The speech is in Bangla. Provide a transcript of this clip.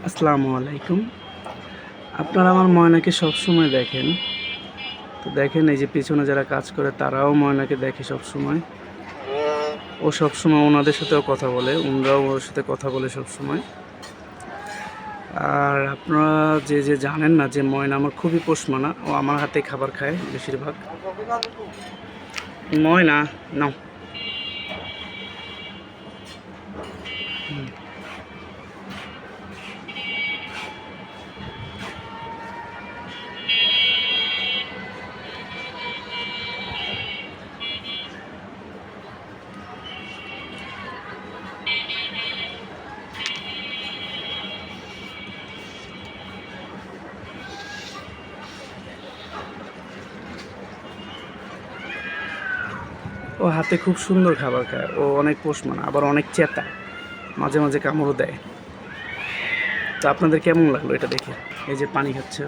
আসসালামু আলাইকুম। আপনারা আমার ময়নাকে সবসময় দেখেন। তো দেখেন এই যে পেছনে যারা কাজ করে তারাও ময়নাকে দেখে সবসময়। ও সবসময় ওনাদের সাথেও কথা বলে, ওনারাও ওর সাথে কথা বলে সবসময়। আর আপনারা যে জানেন না যে ময়না আমার খুবই পোষমানা, ও আমার হাতে খাবার খায় বেশিরভাগ। ময়না নাও। ও হাতে খুব সুন্দর খাবার খায়, ও অনেক পোষমানা, আবার অনেক চেতা, মাঝে মাঝে কামড়ও দেয়। তো আপনাদের কেমন লাগলো এটা দেখে? এই যে পানি খাচ্ছে।